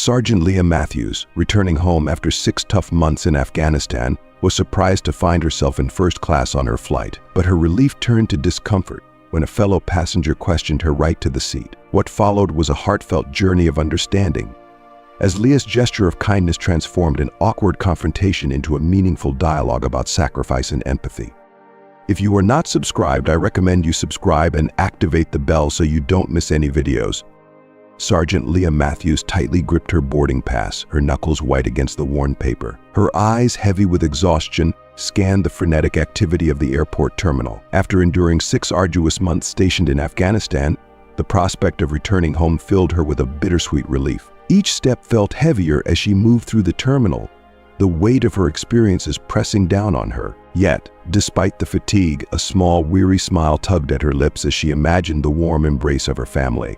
Sergeant Leah Matthews, returning home after 6 tough months in Afghanistan, was surprised to find herself in first class on her flight. But her relief turned to discomfort when a fellow passenger questioned her right to the seat. What followed was a heartfelt journey of understanding, as Leah's gesture of kindness transformed an awkward confrontation into a meaningful dialogue about sacrifice and empathy. If you are not subscribed, I recommend you subscribe and activate the bell so you don't miss any videos. Sergeant Leah Matthews tightly gripped her boarding pass, her knuckles white against the worn paper. Her eyes, heavy with exhaustion, scanned the frenetic activity of the airport terminal. After enduring 6 arduous months stationed in Afghanistan, the prospect of returning home filled her with a bittersweet relief. Each step felt heavier as she moved through the terminal, the weight of her experiences pressing down on her. Yet, despite the fatigue, a small, weary smile tugged at her lips as she imagined the warm embrace of her family.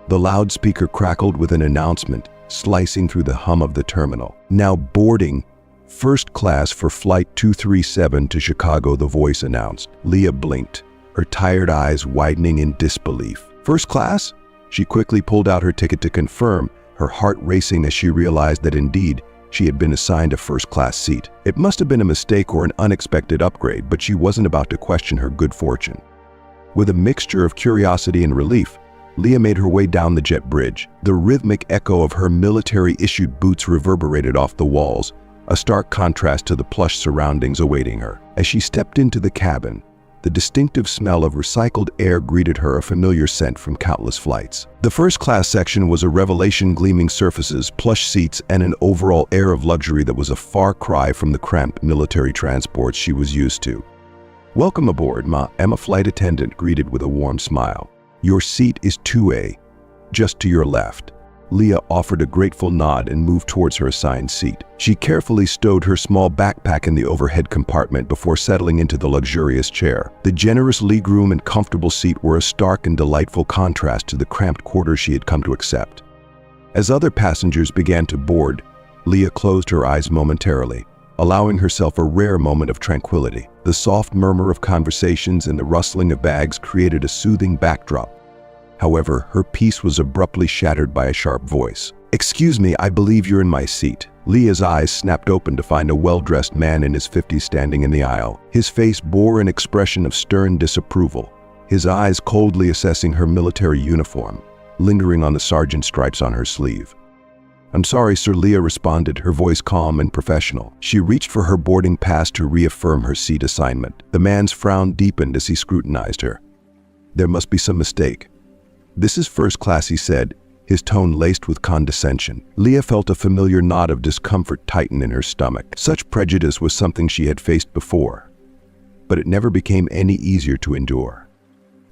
The loudspeaker crackled with an announcement, slicing through the hum of the terminal. "Now boarding first class for Flight 237 to Chicago," the voice announced. Leah blinked, her tired eyes widening in disbelief. "First class?" She quickly pulled out her ticket to confirm, her heart racing as she realized that indeed she had been assigned a first-class seat. It must have been a mistake or an unexpected upgrade, but she wasn't about to question her good fortune. With a mixture of curiosity and relief, Leah made her way down the jet bridge. The rhythmic echo of her military-issued boots reverberated off the walls, a stark contrast to the plush surroundings awaiting her. As she stepped into the cabin, the distinctive smell of recycled air greeted her, a familiar scent from countless flights. The first-class section was a revelation: gleaming surfaces, plush seats, and an overall air of luxury that was a far cry from the cramped military transports she was used to. "Welcome aboard, Ma," a flight attendant greeted with a warm smile. "Your seat is 2A, just to your left." Leah offered a grateful nod and moved towards her assigned seat. She carefully stowed her small backpack in the overhead compartment before settling into the luxurious chair. The generous legroom and comfortable seat were a stark and delightful contrast to the cramped quarters she had come to accept. As other passengers began to board, Leah closed her eyes momentarily, allowing herself a rare moment of tranquility. The soft murmur of conversations and the rustling of bags created a soothing backdrop. However, her peace was abruptly shattered by a sharp voice. "Excuse me, I believe you're in my seat." Leah's eyes snapped open to find a well-dressed man in his 50s standing in the aisle. His face bore an expression of stern disapproval, his eyes coldly assessing her military uniform, lingering on the sergeant stripes on her sleeve. "I'm sorry, sir," Leah responded, her voice calm and professional. She reached for her boarding pass to reaffirm her seat assignment. The man's frown deepened as he scrutinized her. "There must be some mistake." "This is first class," he said, his tone laced with condescension. Leah felt a familiar knot of discomfort tighten in her stomach. Such prejudice was something she had faced before, but it never became any easier to endure.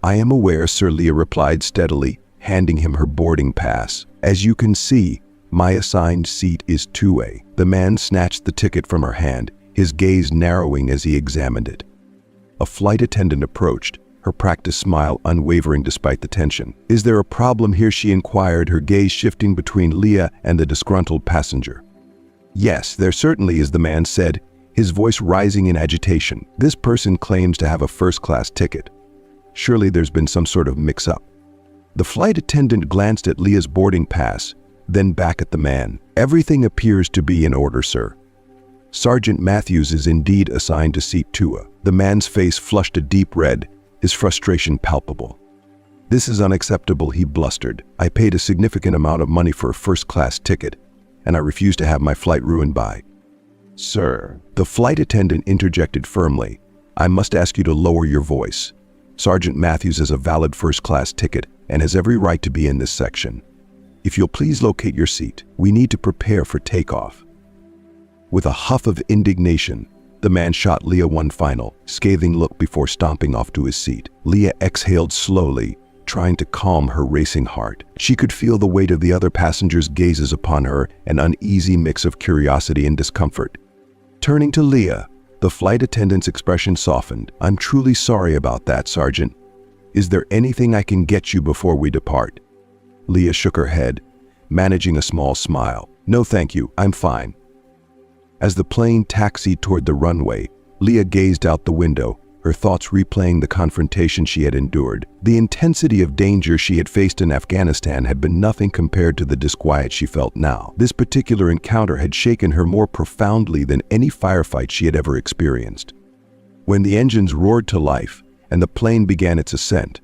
"I am aware, sir," Leah replied steadily, handing him her boarding pass. "As you can see, my assigned seat is 2A. The man snatched the ticket from her hand, his gaze narrowing as he examined it. A flight attendant approached, her practiced smile unwavering despite the tension. "Is there a problem here?" she inquired, her gaze shifting between Leah and the disgruntled passenger. "Yes, there certainly is," the man said, his voice rising in agitation. "This person claims to have a first-class ticket. Surely there's been some sort of mix-up." The flight attendant glanced at Leah's boarding pass, then back at the man. "Everything appears to be in order, sir. Sergeant Matthews is indeed assigned to seat 2A. The man's face flushed a deep red, his frustration palpable. "This is unacceptable," he blustered. "I paid a significant amount of money for a first-class ticket, and I refuse to have my flight ruined by—" "Sir," the flight attendant interjected firmly, "I must ask you to lower your voice. Sergeant Matthews has a valid first-class ticket and has every right to be in this section. If you'll please locate your seat, we need to prepare for takeoff." With a huff of indignation, the man shot Leah one final, scathing look before stomping off to his seat. Leah exhaled slowly, trying to calm her racing heart. She could feel the weight of the other passengers' gazes upon her, an uneasy mix of curiosity and discomfort. Turning to Leah, the flight attendant's expression softened. "I'm truly sorry about that, Sergeant. Is there anything I can get you before we depart?" Leah shook her head, managing a small smile. "No, thank you. I'm fine." As the plane taxied toward the runway, Leah gazed out the window, her thoughts replaying the confrontation she had endured. The intensity of danger she had faced in Afghanistan had been nothing compared to the disquiet she felt now. This particular encounter had shaken her more profoundly than any firefight she had ever experienced. When the engines roared to life and the plane began its ascent,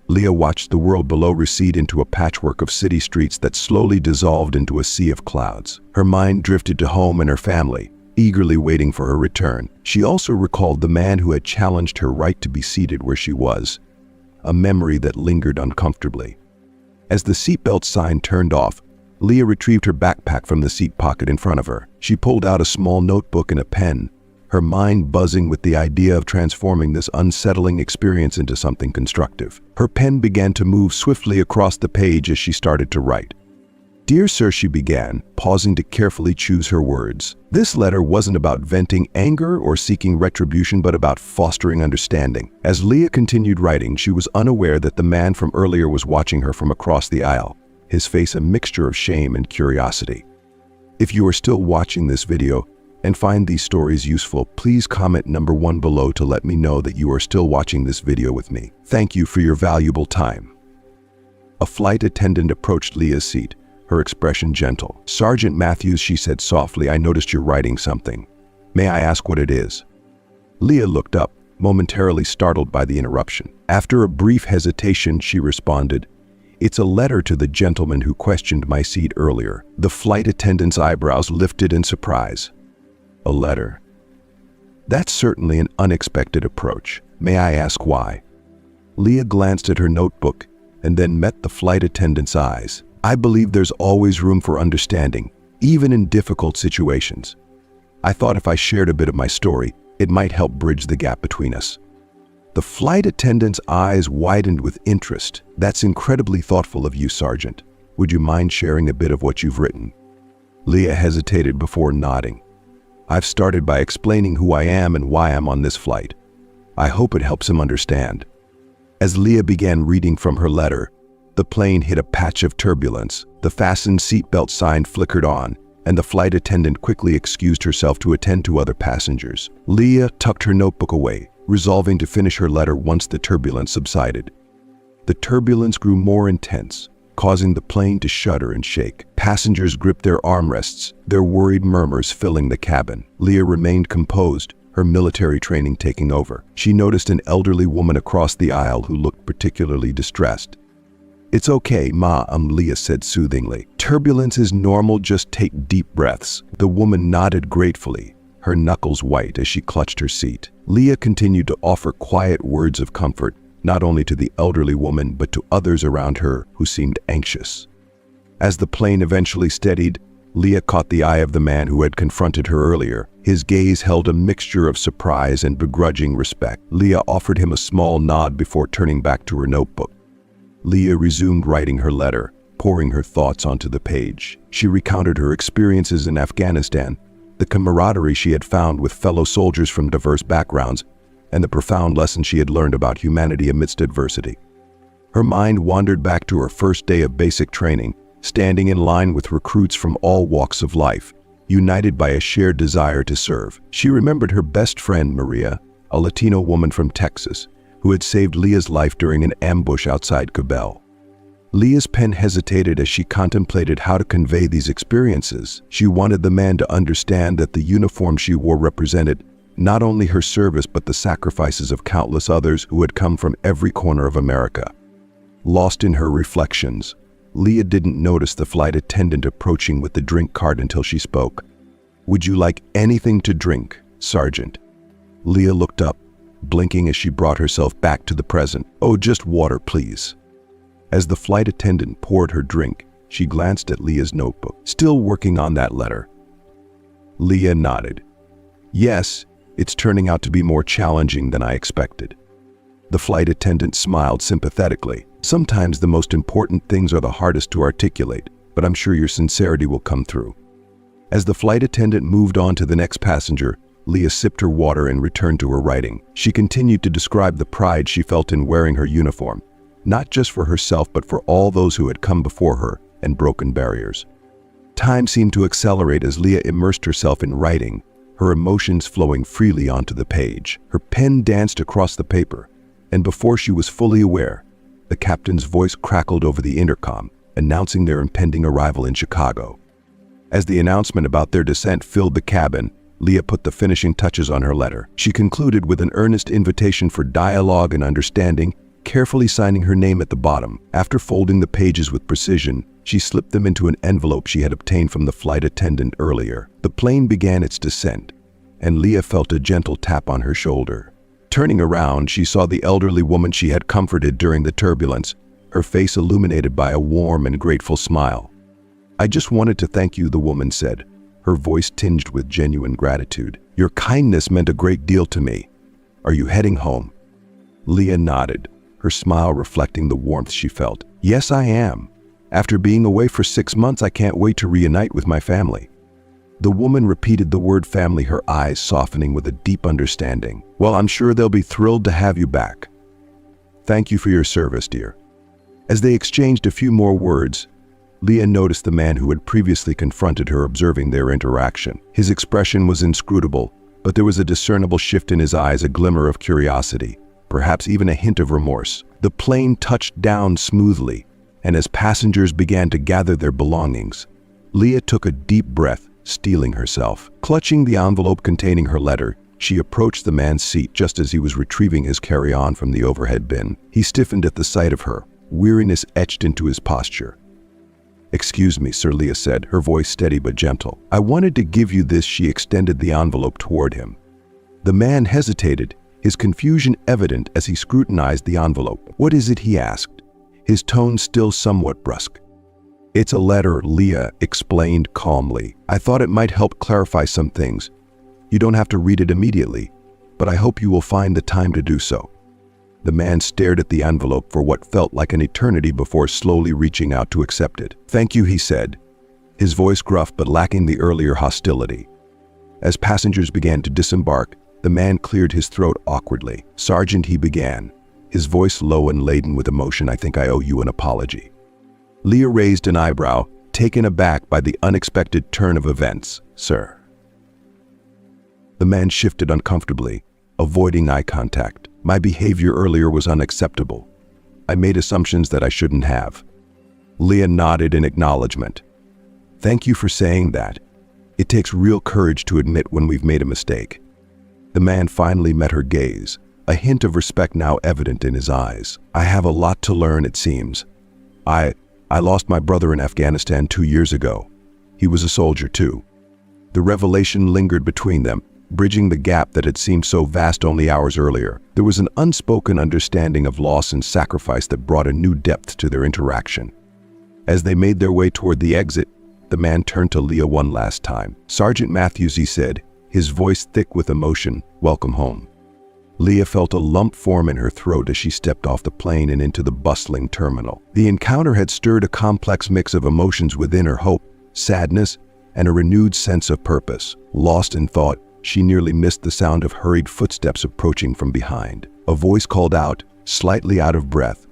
Leah watched the world below recede into a patchwork of city streets that slowly dissolved into a sea of clouds. Her mind drifted to home and her family, eagerly waiting for her return. She also recalled the man who had challenged her right to be seated where she was, a memory that lingered uncomfortably. As the seatbelt sign turned off, Leah retrieved her backpack from the seat pocket in front of her. She pulled out a small notebook and a pen, her mind buzzing with the idea of transforming this unsettling experience into something constructive. Her pen began to move swiftly across the page as she started to write. "Dear Sir," she began, pausing to carefully choose her words. This letter wasn't about venting anger or seeking retribution, but about fostering understanding. As Leah continued writing, she was unaware that the man from earlier was watching her from across the aisle, his face a mixture of shame and curiosity. If you are still watching this video and find these stories useful, please comment number 1 below to let me know that you are still watching this video with me. Thank you for your valuable time. A flight attendant approached Leah's seat, her expression gentle. "Sergeant Matthews," she said softly, "I noticed you're writing something. May I ask what it is?" Leah looked up, momentarily startled by the interruption. After a brief hesitation, she responded, "It's a letter to the gentleman who questioned my seat earlier." The flight attendant's eyebrows lifted in surprise. "A letter? That's certainly an unexpected approach. May I ask why?" Leah glanced at her notebook and then met the flight attendant's eyes. "I believe there's always room for understanding, even in difficult situations. I thought if I shared a bit of my story, it might help bridge the gap between us." The flight attendant's eyes widened with interest. "That's incredibly thoughtful of you, Sergeant. Would you mind sharing a bit of what you've written?" Leah hesitated before nodding. "I've started by explaining who I am and why I'm on this flight. I hope it helps him understand." As Leah began reading from her letter, the plane hit a patch of turbulence. The fastened seatbelt sign flickered on, and the flight attendant quickly excused herself to attend to other passengers. Leah tucked her notebook away, resolving to finish her letter once the turbulence subsided. The turbulence grew more intense, causing the plane to shudder and shake. Passengers gripped their armrests, their worried murmurs filling the cabin. Leah remained composed, her military training taking over. She noticed an elderly woman across the aisle who looked particularly distressed. "It's okay, Ma," Leah said soothingly. "Turbulence is normal, just take deep breaths." The woman nodded gratefully, her knuckles white as she clutched her seat. Leah continued to offer quiet words of comfort, not only to the elderly woman but to others around her who seemed anxious. As the plane eventually steadied, Leah caught the eye of the man who had confronted her earlier. His gaze held a mixture of surprise and begrudging respect. Leah offered him a small nod before turning back to her notebook. Leah resumed writing her letter, pouring her thoughts onto the page. She recounted her experiences in Afghanistan, the camaraderie she had found with fellow soldiers from diverse backgrounds, and the profound lessons she had learned about humanity amidst adversity. Her mind wandered back to her first day of basic training, standing in line with recruits from all walks of life, united by a shared desire to serve. She remembered her best friend, Maria, a Latino woman from Texas, who had saved Leah's life during an ambush outside Kabul. Leah's pen hesitated as she contemplated how to convey these experiences. She wanted the man to understand that the uniform she wore represented not only her service but the sacrifices of countless others who had come from every corner of America. Lost in her reflections, Leah didn't notice the flight attendant approaching with the drink cart until she spoke. "Would you like anything to drink, Sergeant?" Leah looked up, blinking as she brought herself back to the present. "Oh, just water, please." As the flight attendant poured her drink, she glanced at Leah's notebook. "Still working on that letter?" Leah nodded. "Yes, it's turning out to be more challenging than I expected." The flight attendant smiled sympathetically. "Sometimes the most important things are the hardest to articulate, but I'm sure your sincerity will come through." As the flight attendant moved on to the next passenger, Leah sipped her water and returned to her writing. She continued to describe the pride she felt in wearing her uniform, not just for herself but for all those who had come before her and broken barriers. Time seemed to accelerate as Leah immersed herself in writing, her emotions flowing freely onto the page. Her pen danced across the paper, and before she was fully aware, the captain's voice crackled over the intercom, announcing their impending arrival in Chicago. As the announcement about their descent filled the cabin, Leah put the finishing touches on her letter. She concluded with an earnest invitation for dialogue and understanding, carefully signing her name at the bottom. After folding the pages with precision, she slipped them into an envelope she had obtained from the flight attendant earlier. The plane began its descent, and Leah felt a gentle tap on her shoulder. Turning around, she saw the elderly woman she had comforted during the turbulence, her face illuminated by a warm and grateful smile. "I just wanted to thank you," the woman said, her voice tinged with genuine gratitude. "Your kindness meant a great deal to me. Are you heading home?" Leah nodded, her smile reflecting the warmth she felt. "Yes, I am. After being away for 6 months, I can't wait to reunite with my family." The woman repeated the word family, her eyes softening with a deep understanding. "Well, I'm sure they'll be thrilled to have you back. Thank you for your service, dear." As they exchanged a few more words, Leah noticed the man who had previously confronted her observing their interaction. His expression was inscrutable, but there was a discernible shift in his eyes, a glimmer of curiosity, perhaps even a hint of remorse. The plane touched down smoothly, and as passengers began to gather their belongings, Leah took a deep breath, steeling herself. Clutching the envelope containing her letter, she approached the man's seat just as he was retrieving his carry-on from the overhead bin. He stiffened at the sight of her, weariness etched into his posture. "Excuse me, sir," Leah said, her voice steady but gentle. "I wanted to give you this." She extended the envelope toward him. The man hesitated, his confusion evident as he scrutinized the envelope. "What is it?" he asked, his tone still somewhat brusque. "It's a letter," Leah explained calmly. "I thought it might help clarify some things. You don't have to read it immediately, but I hope you will find the time to do so." The man stared at the envelope for what felt like an eternity before slowly reaching out to accept it. "Thank you," he said, his voice gruff but lacking the earlier hostility. As passengers began to disembark, the man cleared his throat awkwardly. "Sergeant," he began, his voice low and laden with emotion, "I think I owe you an apology." Leah raised an eyebrow, taken aback by the unexpected turn of events. "Sir." The man shifted uncomfortably, avoiding eye contact. "My behavior earlier was unacceptable. I made assumptions that I shouldn't have." Leah nodded in acknowledgement. "Thank you for saying that. It takes real courage to admit when we've made a mistake." The man finally met her gaze, a hint of respect now evident in his eyes. "I have a lot to learn, it seems. I lost my brother in Afghanistan 2 years ago. He was a soldier too." The revelation lingered between them, bridging the gap that had seemed so vast only hours earlier. There was an unspoken understanding of loss and sacrifice that brought a new depth to their interaction. As they made their way toward the exit, the man turned to Leah one last time. "Sergeant Matthews," he said, his voice thick with emotion, "welcome home." Leah felt a lump form in her throat as she stepped off the plane and into the bustling terminal. The encounter had stirred a complex mix of emotions within her: hope, sadness, and a renewed sense of purpose. Lost in thought, she nearly missed the sound of hurried footsteps approaching from behind. A voice called out, slightly out of breath,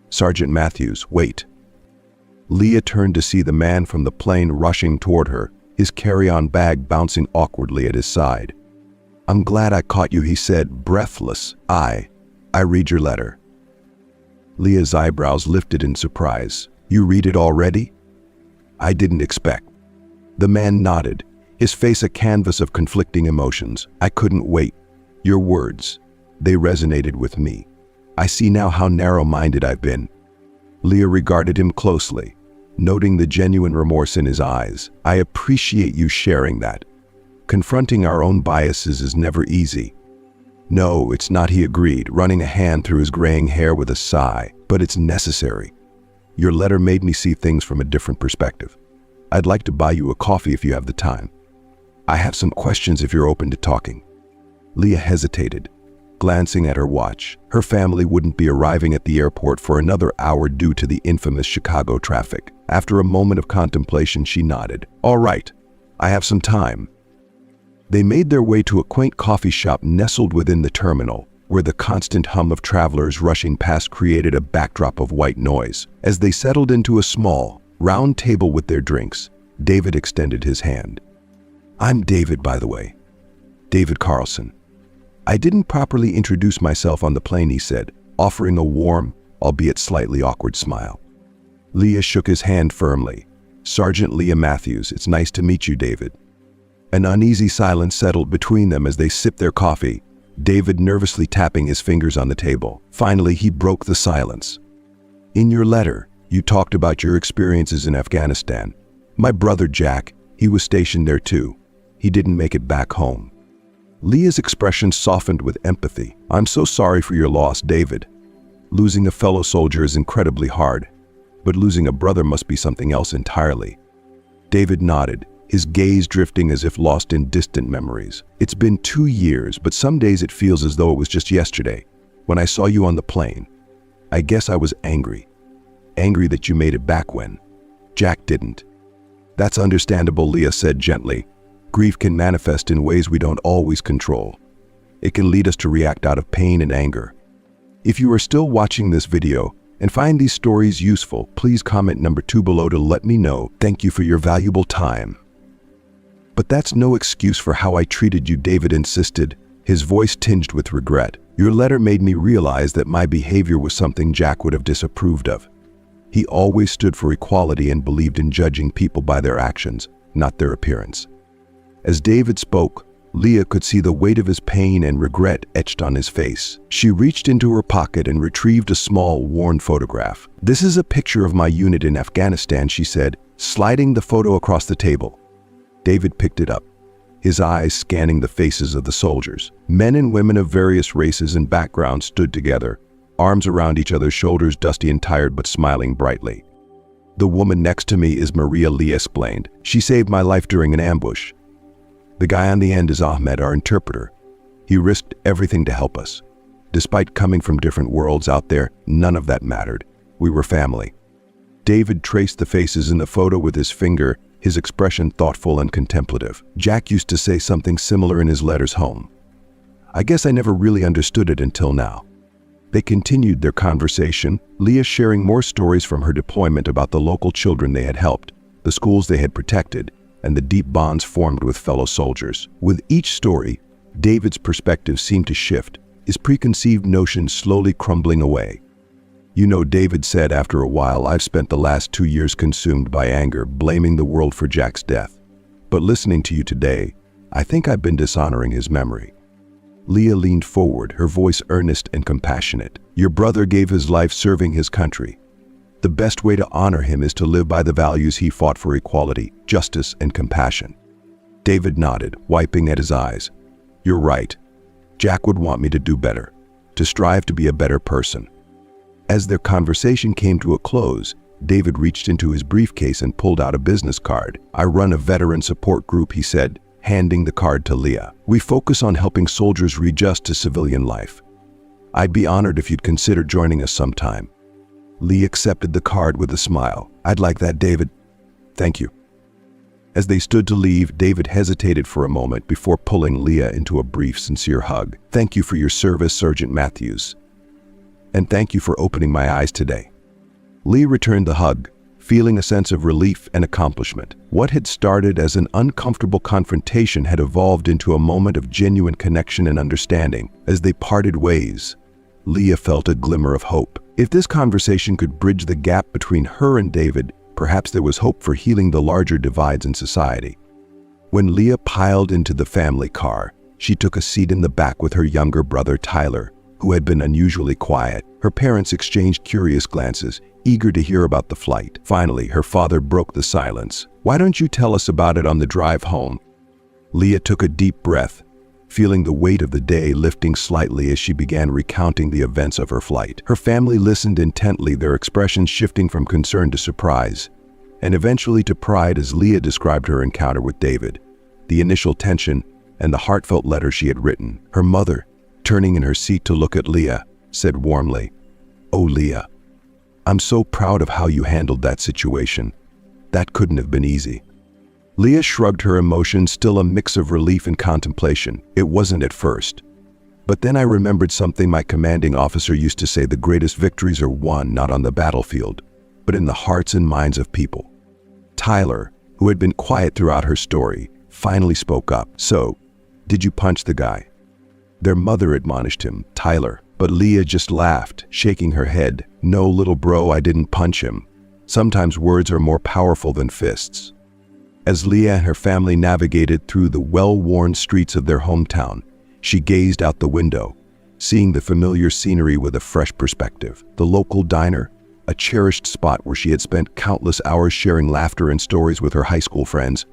"Sergeant Matthews, wait." Leah turned to see the man from the plane rushing toward her, his carry-on bag bouncing awkwardly at his side. "I'm glad I caught you," he said, breathless. I read your letter." Leah's eyebrows lifted in surprise. "You read it already?" "I didn't expect." The man nodded, his face a canvas of conflicting emotions. "I couldn't wait. Your words, they resonated with me. I see now how narrow-minded I've been." Leah regarded him closely, noting the genuine remorse in his eyes. "I appreciate you sharing that. Confronting our own biases is never easy." "No, it's not," he agreed, running a hand through his graying hair with a sigh. "But it's necessary. Your letter made me see things from a different perspective. I'd like to buy you a coffee if you have the time. I have some questions if you're open to talking." Leah hesitated, glancing at her watch. Her family wouldn't be arriving at the airport for another hour due to the infamous Chicago traffic. After a moment of contemplation, she nodded. "All right, I have some time." They made their way to a quaint coffee shop nestled within the terminal, where the constant hum of travelers rushing past created a backdrop of white noise. As they settled into a small, round table with their drinks, David extended his hand. "I'm David, by the way. David Carlson. I didn't properly introduce myself on the plane, he said, offering a warm, albeit slightly awkward smile. Leah shook his hand firmly. Sergeant Leah Matthews, it's nice to meet you, David. An uneasy silence settled between them as they sipped their coffee, David nervously tapping his fingers on the table. Finally, he broke the silence. In your letter, you talked about your experiences in Afghanistan. My brother Jack, he was stationed there too. He didn't make it back home. Leah's expression softened with empathy. I'm so sorry for your loss, David. Losing a fellow soldier is incredibly hard, but losing a brother must be something else entirely. David nodded, his gaze drifting as if lost in distant memories. It's been 2 years, but some days it feels as though it was just yesterday, when I saw you on the plane. I guess I was angry. Angry that you made it back when Jack didn't. That's understandable, Leah said gently. Grief can manifest in ways we don't always control. It can lead us to react out of pain and anger. If you are still watching this video and find these stories useful, please comment number 2 below to let me know. Thank you for your valuable time. But that's no excuse for how I treated you, David insisted, his voice tinged with regret. Your letter made me realize that my behavior was something Jack would have disapproved of. He always stood for equality and believed in judging people by their actions, not their appearance. As David spoke, Leah could see the weight of his pain and regret etched on his face. She reached into her pocket and retrieved a small, worn photograph. This is a picture of my unit in Afghanistan, she said, sliding the photo across the table. David picked it up, his eyes scanning the faces of the soldiers. Men and women of various races and backgrounds stood together, arms around each other's shoulders, dusty and tired but smiling brightly. The woman next to me is Maria, Leah explained. She saved my life during an ambush. The guy on the end is Ahmed, our interpreter. He risked everything to help us. Despite coming from different worlds out there, none of that mattered. We were family. David traced the faces in the photo with his finger, his expression thoughtful and contemplative. Jack used to say something similar in his letters home. I guess I never really understood it until now. They continued their conversation, Leah sharing more stories from her deployment about the local children they had helped, the schools they had protected, and the deep bonds formed with fellow soldiers. With each story, David's perspective seemed to shift, his preconceived notions slowly crumbling away. You know, David said after a while, I've spent the last 2 years consumed by anger, blaming the world for Jack's death. But listening to you today, I think I've been dishonoring his memory. Leah leaned forward, her voice earnest and compassionate. Your brother gave his life serving his country. The best way to honor him is to live by the values he fought for: equality, justice, and compassion. David nodded, wiping at his eyes. You're right. Jack would want me to do better, to strive to be a better person. As their conversation came to a close, David reached into his briefcase and pulled out a business card. I run a veteran support group, he said, handing the card to Leah. We focus on helping soldiers readjust to civilian life. I'd be honored if you'd consider joining us sometime. Leah accepted the card with a smile. I'd like that, David. Thank you. As they stood to leave, David hesitated for a moment before pulling Leah into a brief, sincere hug. Thank you for your service, Sergeant Matthews. And thank you for opening my eyes today. Leah returned the hug, feeling a sense of relief and accomplishment. What had started as an uncomfortable confrontation had evolved into a moment of genuine connection and understanding. As they parted ways, Leah felt a glimmer of hope. If this conversation could bridge the gap between her and David, perhaps there was hope for healing the larger divides in society. When Leah piled into the family car, she took a seat in the back with her younger brother Tyler, who had been unusually quiet. Her parents exchanged curious glances, eager to hear about the flight. Finally, her father broke the silence. Why don't you tell us about it on the drive home? Leah took a deep breath, feeling the weight of the day lifting slightly as she began recounting the events of her flight. Her family listened intently, their expressions shifting from concern to surprise, and eventually to pride as Leah described her encounter with David, the initial tension, and the heartfelt letter she had written. Her mother, turning in her seat to look at Leah, said warmly, "Oh, Leah, I'm so proud of how you handled that situation. That couldn't have been easy." Leah shrugged, her emotions still a mix of relief and contemplation. It wasn't at first. But then I remembered something my commanding officer used to say: the greatest victories are won not on the battlefield, but in the hearts and minds of people. Tyler, who had been quiet throughout her story, finally spoke up. So, "Did you punch the guy?" Their mother admonished him, "Tyler." But Leah just laughed, shaking her head. "No, little bro, I didn't punch him. Sometimes words are more powerful than fists." As Leah and her family navigated through the well-worn streets of their hometown, she gazed out the window, seeing the familiar scenery with a fresh perspective. The local diner, a cherished spot where she had spent countless hours sharing laughter and stories with her high school friends,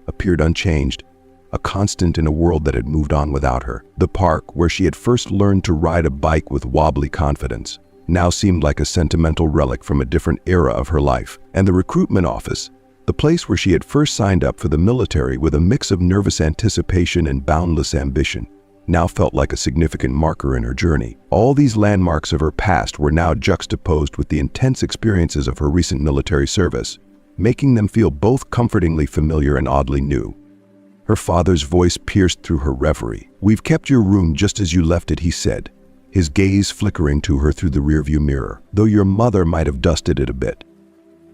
appeared unchanged, a constant in a world that had moved on without her. The park, where she had first learned to ride a bike with wobbly confidence, now seemed like a sentimental relic from a different era of her life. And the recruitment office, the place where she had first signed up for the military with a mix of nervous anticipation and boundless ambition, now felt like a significant marker in her journey. All these landmarks of her past were now juxtaposed with the intense experiences of her recent military service, making them feel both comfortingly familiar and oddly new. Her father's voice pierced through her reverie. "We've kept your room just as you left it," he said, his gaze flickering to her through the rearview mirror, "though your mother might have dusted it a bit."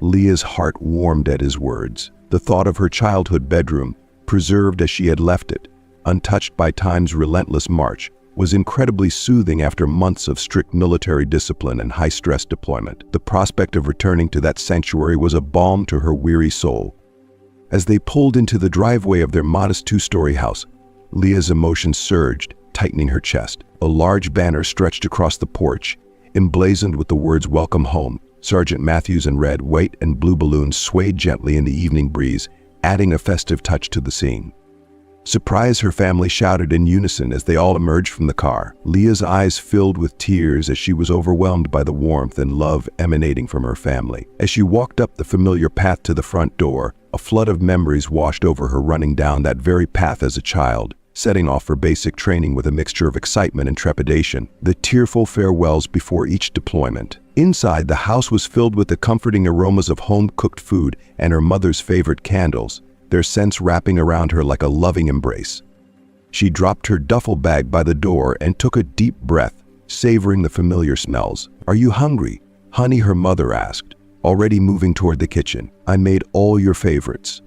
Leah's heart warmed at his words. The thought of her childhood bedroom, preserved as she had left it, untouched by time's relentless march, was incredibly soothing after months of strict military discipline and high-stress deployment. The prospect of returning to that sanctuary was a balm to her weary soul. As they pulled into the driveway of their modest two-story house, Leah's emotions surged, tightening her chest. A large banner stretched across the porch, emblazoned with the words "Welcome Home." Sergeant Matthews in red, white, and blue balloons swayed gently in the evening breeze, adding a festive touch to the scene. "Surprise!" her family shouted in unison as they all emerged from the car. Leah's eyes filled with tears as she was overwhelmed by the warmth and love emanating from her family. As she walked up the familiar path to the front door, a flood of memories washed over her, running down that very path as a child, setting off for basic training with a mixture of excitement and trepidation. The tearful farewells before each deployment. Inside, the house was filled with the comforting aromas of home-cooked food and her mother's favorite candles, their scents wrapping around her like a loving embrace. She dropped her duffel bag by the door and took a deep breath, savoring the familiar smells. "Are you hungry, honey?" her mother asked, already moving toward the kitchen. "I made all your favorites."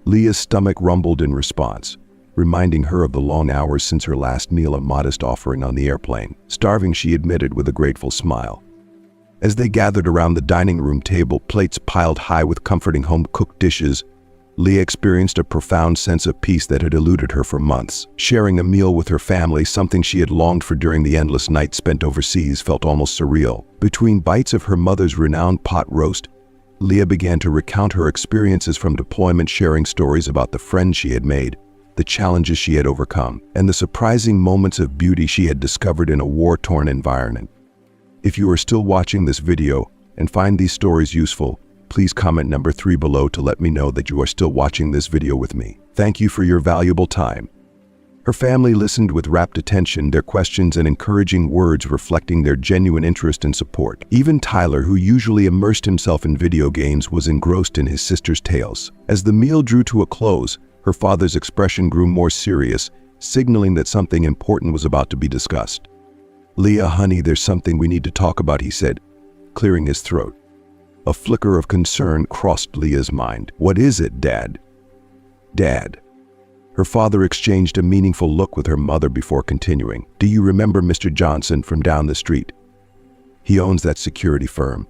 Leah's stomach rumbled in response, reminding her of the long hours since her last meal, a modest offering on the airplane. Starving, she admitted with a grateful smile. As they gathered around the dining room table, plates piled high with comforting home-cooked dishes, Leah experienced a profound sense of peace that had eluded her for months. Sharing a meal with her family, something she had longed for during the endless nights spent overseas, felt almost surreal. Between bites of her mother's renowned pot roast, Leah began to recount her experiences from deployment, sharing stories about the friends she had made, the challenges she had overcome, and the surprising moments of beauty she had discovered in a war-torn environment. If you are still watching this video and find these stories useful, please comment number 3 below to let me know that you are still watching this video with me. Thank you for your valuable time. Her family listened with rapt attention, their questions and encouraging words reflecting their genuine interest and support. Even Tyler, who usually immersed himself in video games, was engrossed in his sister's tales. As the meal drew to a close, her father's expression grew more serious, signaling that something important was about to be discussed. "Leah, honey, there's something we need to talk about," he said, clearing his throat. A flicker of concern crossed Leah's mind. "What is it, Dad?" "Dad." Her father exchanged a meaningful look with her mother before continuing. "Do you remember Mr. Johnson from down the street? He owns that security firm."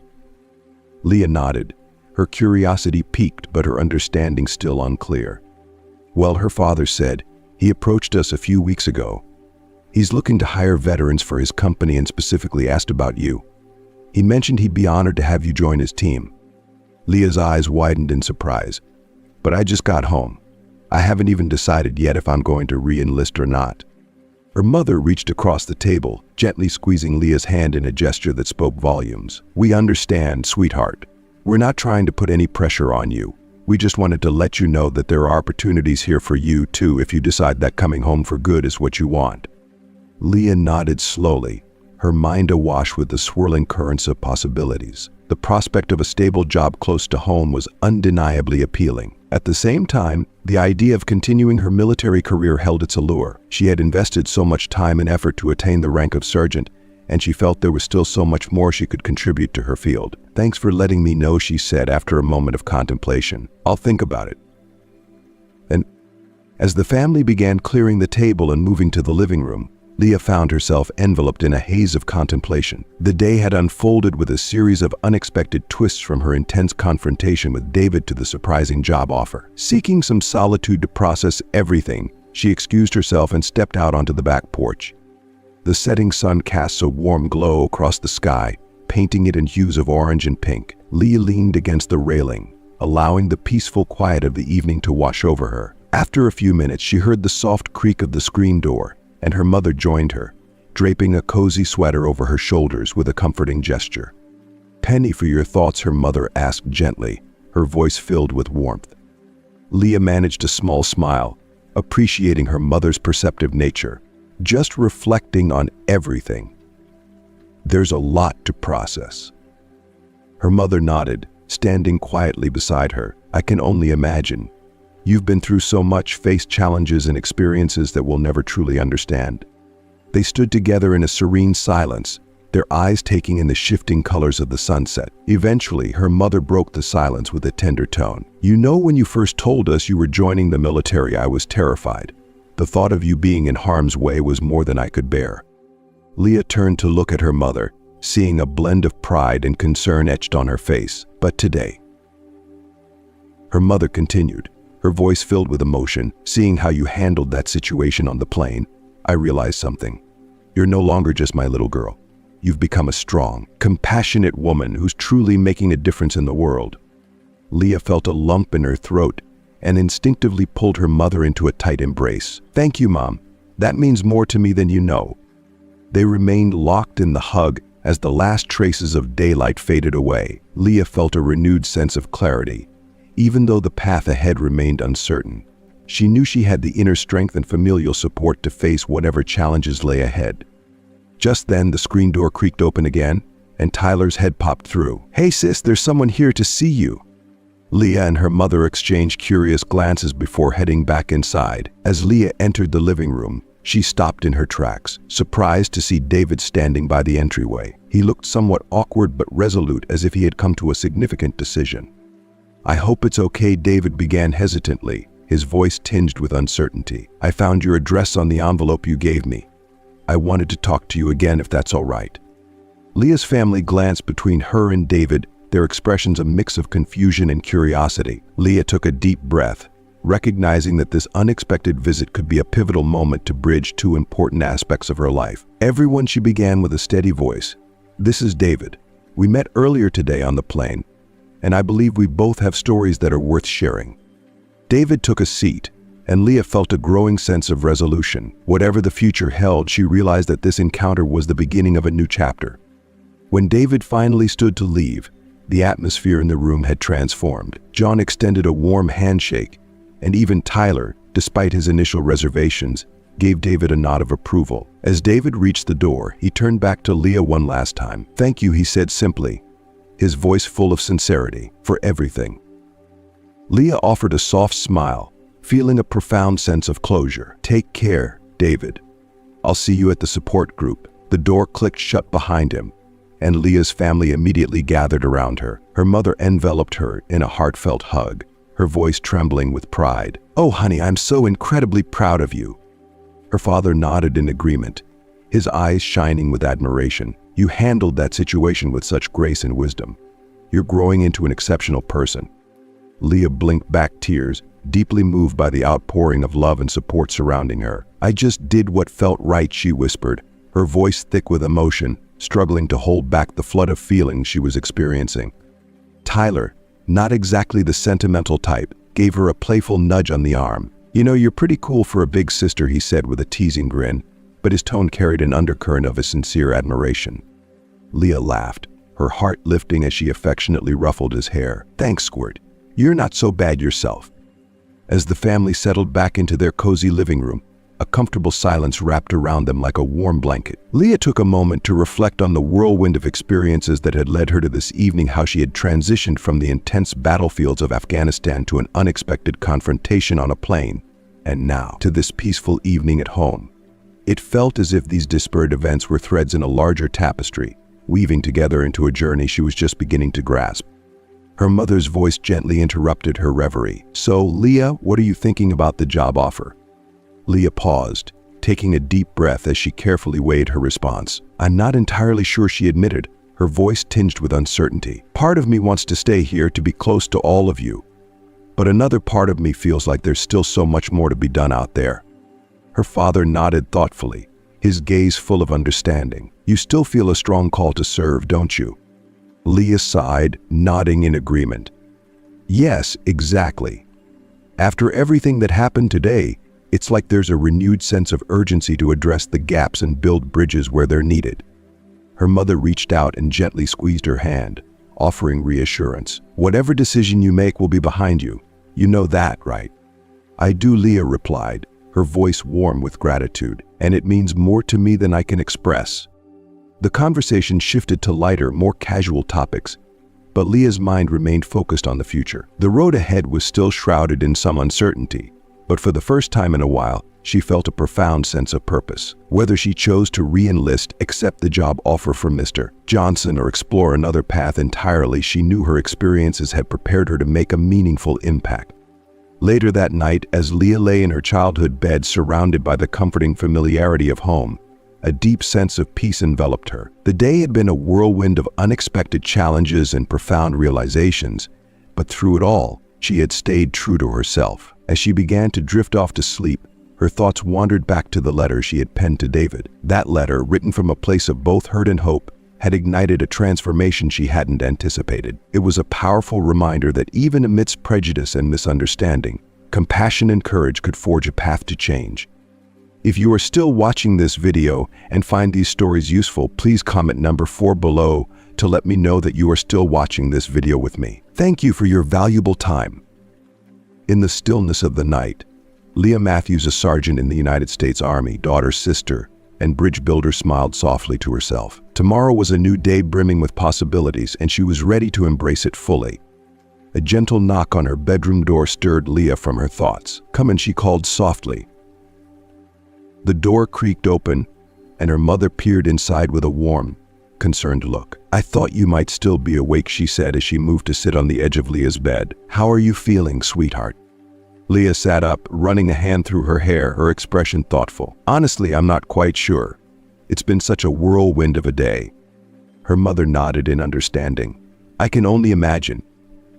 Leah nodded, her curiosity piqued but her understanding still unclear. "Well," her father said, "he approached us a few weeks ago. He's looking to hire veterans for his company and specifically asked about you. He mentioned he'd be honored to have you join his team." Leah's eyes widened in surprise. "But I just got home. I haven't even decided yet if I'm going to re-enlist or not." Her mother reached across the table, gently squeezing Leah's hand in a gesture that spoke volumes. "We understand, sweetheart. We're not trying to put any pressure on you. We just wanted to let you know that there are opportunities here for you too if you decide that coming home for good is what you want." Leah nodded slowly, her mind awash with the swirling currents of possibilities. The prospect of a stable job close to home was undeniably appealing. At the same time, the idea of continuing her military career held its allure. She had invested so much time and effort to attain the rank of sergeant, and she felt there was still so much more she could contribute to her field. "Thanks for letting me know," she said after a moment of contemplation. "I'll think about it." As the family began clearing the table and moving to the living room, Leah found herself enveloped in a haze of contemplation. The day had unfolded with a series of unexpected twists, from her intense confrontation with David to the surprising job offer. Seeking some solitude to process everything, she excused herself and stepped out onto the back porch. The setting sun cast a warm glow across the sky, painting it in hues of orange and pink. Leah leaned against the railing, allowing the peaceful quiet of the evening to wash over her. After a few minutes, she heard the soft creak of the screen door, and her mother joined her, draping a cozy sweater over her shoulders with a comforting gesture. "Penny for your thoughts," her mother asked gently, her voice filled with warmth. Leah managed a small smile, appreciating her mother's perceptive nature. "Just reflecting on everything. There's a lot to process." Her mother nodded, standing quietly beside her. "I can only imagine. You've been through so much, faced challenges and experiences that we'll never truly understand." They stood together in a serene silence, their eyes taking in the shifting colors of the sunset. Eventually, her mother broke the silence with a tender tone. "You know, when you first told us you were joining the military, I was terrified. The thought of you being in harm's way was more than I could bear." Leah turned to look at her mother, seeing a blend of pride and concern etched on her face. "But today," her mother continued, her voice filled with emotion, "seeing how you handled that situation on the plane, I realized something. You're no longer just my little girl. You've become a strong, compassionate woman who's truly making a difference in the world." Leah felt a lump in her throat and instinctively pulled her mother into a tight embrace. "Thank you, Mom. That means more to me than you know." They remained locked in the hug as the last traces of daylight faded away. Leah felt a renewed sense of clarity. Even though the path ahead remained uncertain, she knew she had the inner strength and familial support to face whatever challenges lay ahead. Just then, the screen door creaked open again, and Tyler's head popped through. "Hey sis, there's someone here to see you." Leah and her mother exchanged curious glances before heading back inside. As Leah entered the living room, she stopped in her tracks, surprised to see David standing by the entryway. He looked somewhat awkward but resolute, as if he had come to a significant decision. "I hope it's okay," David began hesitantly, his voice tinged with uncertainty. "I found your address on the envelope you gave me. I wanted to talk to you again, if that's all right." Leah's family glanced between her and David, their expressions a mix of confusion and curiosity. Leah took a deep breath, recognizing that this unexpected visit could be a pivotal moment to bridge two important aspects of her life. "Everyone," she began with a steady voice, "this is David. We met earlier today on the plane, and I believe we both have stories that are worth sharing." David took a seat, and Leah felt a growing sense of resolution. Whatever the future held, she realized that this encounter was the beginning of a new chapter. When David finally stood to leave, the atmosphere in the room had transformed. John extended a warm handshake, and even Tyler, despite his initial reservations, gave David a nod of approval. As David reached the door, he turned back to Leah one last time. "Thank you," he said simply, his voice full of sincerity, "for everything." Leah offered a soft smile, feeling a profound sense of closure. "Take care, David. I'll see you at the support group." The door clicked shut behind him, and Leah's family immediately gathered around her. Her mother enveloped her in a heartfelt hug, her voice trembling with pride. "Oh, honey, I'm so incredibly proud of you." Her father nodded in agreement, his eyes shining with admiration. "You handled that situation with such grace and wisdom. You're growing into an exceptional person." Leah blinked back tears, deeply moved by the outpouring of love and support surrounding her. "I just did what felt right," she whispered, her voice thick with emotion, struggling to hold back the flood of feelings she was experiencing. Tyler, not exactly the sentimental type, gave her a playful nudge on the arm. "You know, you're pretty cool for a big sister," he said with a teasing grin, but his tone carried an undercurrent of a sincere admiration. Leah laughed, her heart lifting as she affectionately ruffled his hair. "Thanks, Squirt. You're not so bad yourself." As the family settled back into their cozy living room, a comfortable silence wrapped around them like a warm blanket. Leah took a moment to reflect on the whirlwind of experiences that had led her to this evening, how she had transitioned from the intense battlefields of Afghanistan to an unexpected confrontation on a plane, and now to this peaceful evening at home. It felt as if these disparate events were threads in a larger tapestry, weaving together into a journey she was just beginning to grasp. Her mother's voice gently interrupted her reverie. "So, Leah, what are you thinking about the job offer?" Leah paused, taking a deep breath as she carefully weighed her response. "I'm not entirely sure," she admitted, her voice tinged with uncertainty. "Part of me wants to stay here to be close to all of you, but another part of me feels like there's still so much more to be done out there." Her father nodded thoughtfully, his gaze full of understanding. "You still feel a strong call to serve, don't you?" Leah sighed, nodding in agreement. "Yes, exactly. After everything that happened today, it's like there's a renewed sense of urgency to address the gaps and build bridges where they're needed." Her mother reached out and gently squeezed her hand, offering reassurance. "Whatever decision you make will be behind you. You know that, right?" "I do," Leah replied, her voice warm with gratitude. "And it means more to me than I can express." The conversation shifted to lighter, more casual topics, but Leah's mind remained focused on the future. The road ahead was still shrouded in some uncertainty, but for the first time in a while, she felt a profound sense of purpose. Whether she chose to re-enlist, accept the job offer from Mr. Johnson, or explore another path entirely, she knew her experiences had prepared her to make a meaningful impact. Later that night, as Leah lay in her childhood bed surrounded by the comforting familiarity of home, a deep sense of peace enveloped her. The day had been a whirlwind of unexpected challenges and profound realizations, but through it all, she had stayed true to herself. As she began to drift off to sleep, her thoughts wandered back to the letter she had penned to David. That letter, written from a place of both hurt and hope, had ignited a transformation she hadn't anticipated. It was a powerful reminder that even amidst prejudice and misunderstanding, compassion and courage could forge a path to change. If you are still watching this video and find these stories useful, please comment number 4 below to let me know that you are still watching this video with me. Thank you for your valuable time. In the stillness of the night, Leah Matthews, a sergeant in the United States Army, daughter, sister, and bridge builder, smiled softly to herself. Tomorrow was a new day brimming with possibilities, and she was ready to embrace it fully. A gentle knock on her bedroom door stirred Leah from her thoughts. "Come in," she called softly. The door creaked open, and her mother peered inside with a warm, concerned look. "I thought you might still be awake," she said as she moved to sit on the edge of Leah's bed. "How are you feeling, sweetheart?" Leah sat up, running a hand through her hair, her expression thoughtful. "Honestly, I'm not quite sure. It's been such a whirlwind of a day." Her mother nodded in understanding. "I can only imagine.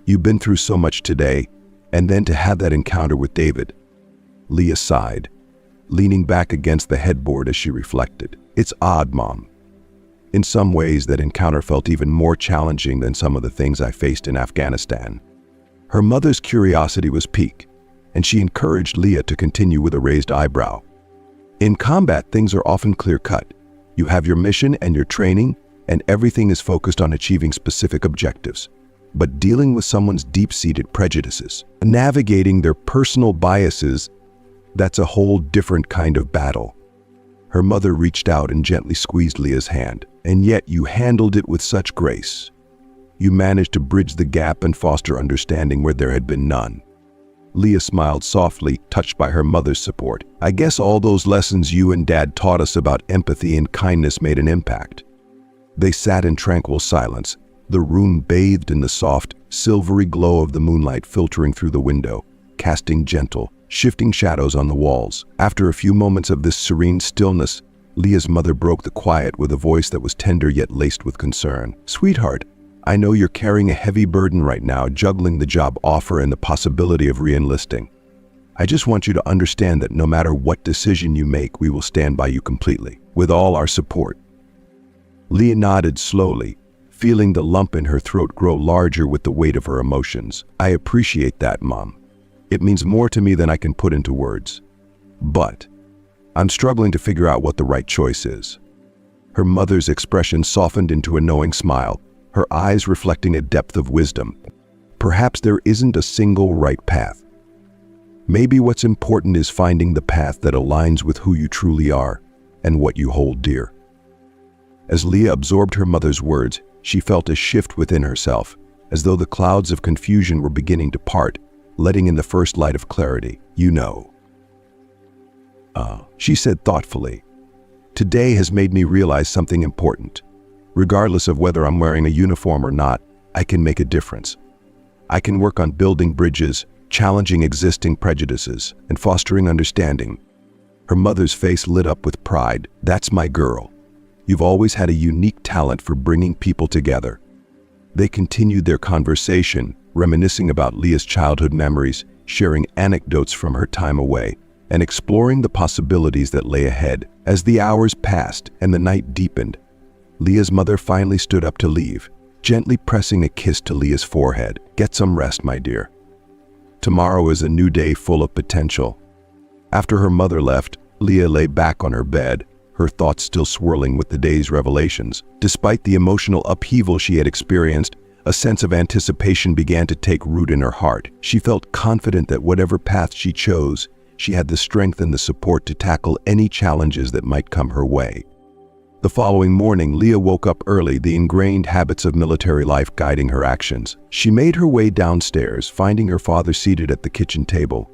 You've been through so much today, and then to have that encounter with David." Leah sighed, leaning back against the headboard as she reflected. "It's odd, Mom. In some ways, that encounter felt even more challenging than some of the things I faced in Afghanistan." Her mother's curiosity was piqued, and she encouraged Leah to continue with a raised eyebrow. "In combat, things are often clear-cut. You have your mission and your training, and everything is focused on achieving specific objectives. But dealing with someone's deep-seated prejudices, navigating their personal biases, that's a whole different kind of battle." Her mother reached out and gently squeezed Leah's hand. "And yet you handled it with such grace. You managed to bridge the gap and foster understanding where there had been none." Leah smiled softly, touched by her mother's support. "I guess all those lessons you and Dad taught us about empathy and kindness made an impact." They sat in tranquil silence, the room bathed in the soft, silvery glow of the moonlight filtering through the window, casting gentle, shifting shadows on the walls. After a few moments of this serene stillness, Leah's mother broke the quiet with a voice that was tender yet laced with concern. "Sweetheart, I know you're carrying a heavy burden right now, juggling the job offer and the possibility of re-enlisting. I just want you to understand that no matter what decision you make, we will stand by you completely, with all our support." Leah nodded slowly, feeling the lump in her throat grow larger with the weight of her emotions. "I appreciate that, Mom. It means more to me than I can put into words. But I'm struggling to figure out what the right choice is." Her mother's expression softened into a knowing smile, her eyes reflecting a depth of wisdom. "Perhaps there isn't a single right path. Maybe what's important is finding the path that aligns with who you truly are and what you hold dear." As Leah absorbed her mother's words, she felt a shift within herself, as though the clouds of confusion were beginning to part, letting in the first light of clarity. "You know," she said thoughtfully, "today has made me realize something important. Regardless of whether I'm wearing a uniform or not, I can make a difference. I can work on building bridges, challenging existing prejudices, and fostering understanding." Her mother's face lit up with pride. "That's my girl. You've always had a unique talent for bringing people together." They continued their conversation, reminiscing about Leah's childhood memories, sharing anecdotes from her time away, and exploring the possibilities that lay ahead. As the hours passed and the night deepened, Leah's mother finally stood up to leave, gently pressing a kiss to Leah's forehead. "Get some rest, my dear. Tomorrow is a new day full of potential." After her mother left, Leah lay back on her bed, her thoughts still swirling with the day's revelations. Despite the emotional upheaval she had experienced, a sense of anticipation began to take root in her heart. She felt confident that whatever path she chose, she had the strength and the support to tackle any challenges that might come her way. The following morning, Leah woke up early, the ingrained habits of military life guiding her actions. She made her way downstairs, finding her father seated at the kitchen table,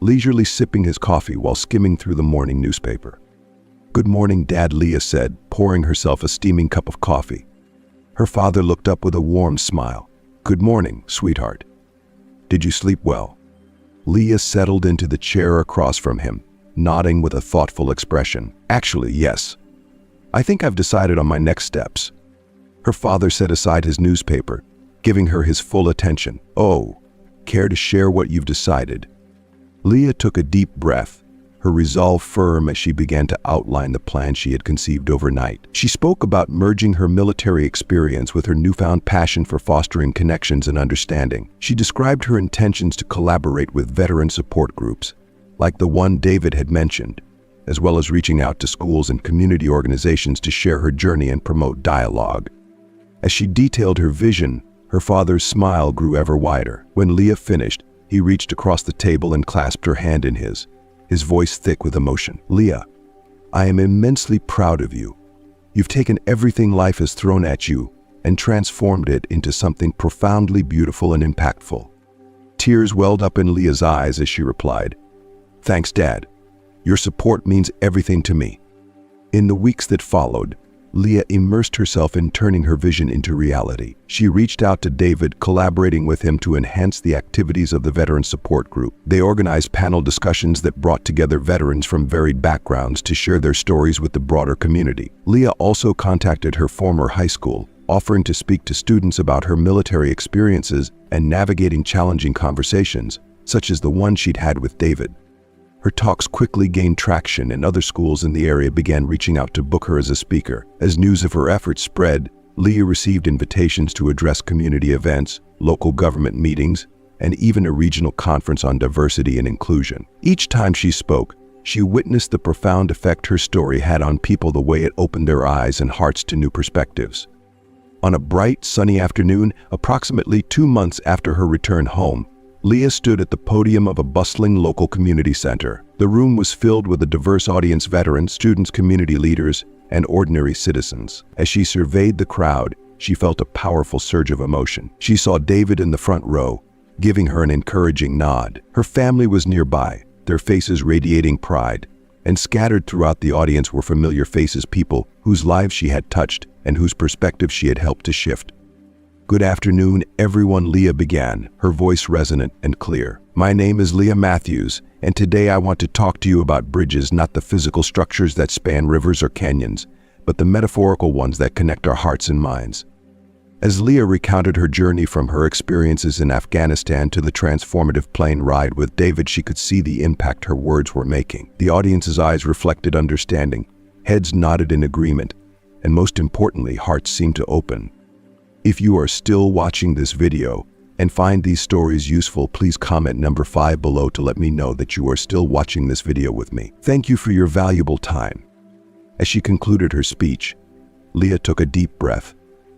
leisurely sipping his coffee while skimming through the morning newspaper. "Good morning, Dad," Leah said, pouring herself a steaming cup of coffee. Her father looked up with a warm smile. "Good morning, sweetheart. Did you sleep well?" Leah settled into the chair across from him, nodding with a thoughtful expression. "Actually, yes. I think I've decided on my next steps." Her father set aside his newspaper, giving her his full attention. "Oh, care to share what you've decided?" Leah took a deep breath, her resolve firm as she began to outline the plan she had conceived overnight. She spoke about merging her military experience with her newfound passion for fostering connections and understanding. She described her intentions to collaborate with veteran support groups, like the one David had mentioned, as well as reaching out to schools and community organizations to share her journey and promote dialogue. As she detailed her vision, her father's smile grew ever wider. When Leah finished, he reached across the table and clasped her hand in his voice thick with emotion. "Leah, I am immensely proud of you. You've taken everything life has thrown at you and transformed it into something profoundly beautiful and impactful." Tears welled up in Leah's eyes as she replied, "Thanks, Dad. Your support means everything to me." In the weeks that followed, Leah immersed herself in turning her vision into reality. She reached out to David, collaborating with him to enhance the activities of the Veteran Support Group. They organized panel discussions that brought together veterans from varied backgrounds to share their stories with the broader community. Leah also contacted her former high school, offering to speak to students about her military experiences and navigating challenging conversations, such as the one she'd had with David. Her talks quickly gained traction, and other schools in the area began reaching out to book her as a speaker. As news of her efforts spread, Leah received invitations to address community events, local government meetings, and even a regional conference on diversity and inclusion. Each time she spoke, she witnessed the profound effect her story had on people, the way it opened their eyes and hearts to new perspectives. On a bright, sunny afternoon, approximately 2 months after her return home, Leah stood at the podium of a bustling local community center. The room was filled with a diverse audience: veterans, students, community leaders, and ordinary citizens. As she surveyed the crowd, she felt a powerful surge of emotion. She saw David in the front row, giving her an encouraging nod. Her family was nearby, their faces radiating pride, and scattered throughout the audience were familiar faces, people whose lives she had touched and whose perspectives she had helped to shift. "Good afternoon, everyone," Leah began, her voice resonant and clear. "My name is Leah Matthews, and today I want to talk to you about bridges, not the physical structures that span rivers or canyons, but the metaphorical ones that connect our hearts and minds." As Leah recounted her journey from her experiences in Afghanistan to the transformative plane ride with David, she could see the impact her words were making. The audience's eyes reflected understanding, heads nodded in agreement, and most importantly, hearts seemed to open. If you are still watching this video and find these stories useful, please comment number 5 below to let me know that you are still watching this video with me. Thank you for your valuable time. As she concluded her speech, Leah took a deep breath,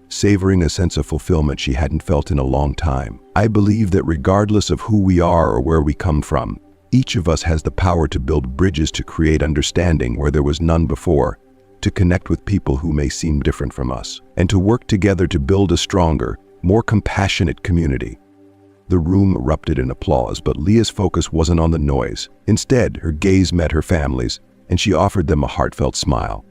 savoring a sense of fulfillment she hadn't felt in a long time. "I believe that regardless of who we are or where we come from, each of us has the power to build bridges, to create understanding where there was none before, to connect with people who may seem different from us, and to work together to build a stronger, more compassionate community." The room erupted in applause, but Leah's focus wasn't on the noise. Instead, her gaze met her family's, and she offered them a heartfelt smile.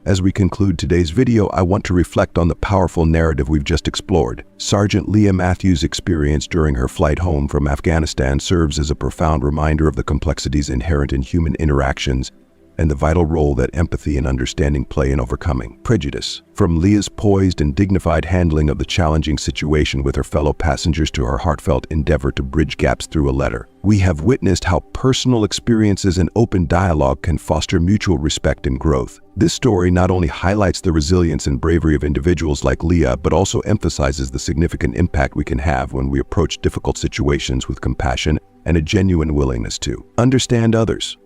As we conclude today's video, I want to reflect on the powerful narrative we've just explored. Sergeant Leah Matthews' experience during her flight home from Afghanistan serves as a profound reminder of the complexities inherent in human interactions and the vital role that empathy and understanding play in overcoming prejudice. From Leah's poised and dignified handling of the challenging situation with her fellow passengers to her heartfelt endeavor to bridge gaps through a letter, we have witnessed how personal experiences and open dialogue can foster mutual respect and growth. This story not only highlights the resilience and bravery of individuals like Leah, but also emphasizes the significant impact we can have when we approach difficult situations with compassion and a genuine willingness to understand others.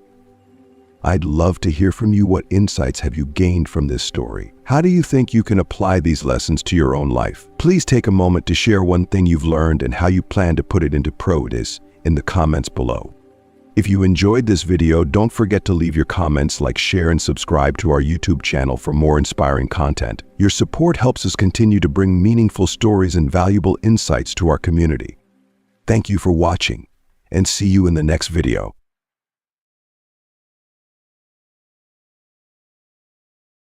I'd love to hear from you. What insights have you gained from this story? How do you think you can apply these lessons to your own life? Please take a moment to share one thing you've learned and how you plan to put it into practice in the comments below. If you enjoyed this video, don't forget to leave your comments, like, share, and subscribe to our YouTube channel for more inspiring content. Your support helps us continue to bring meaningful stories and valuable insights to our community. Thank you for watching, and see you in the next video.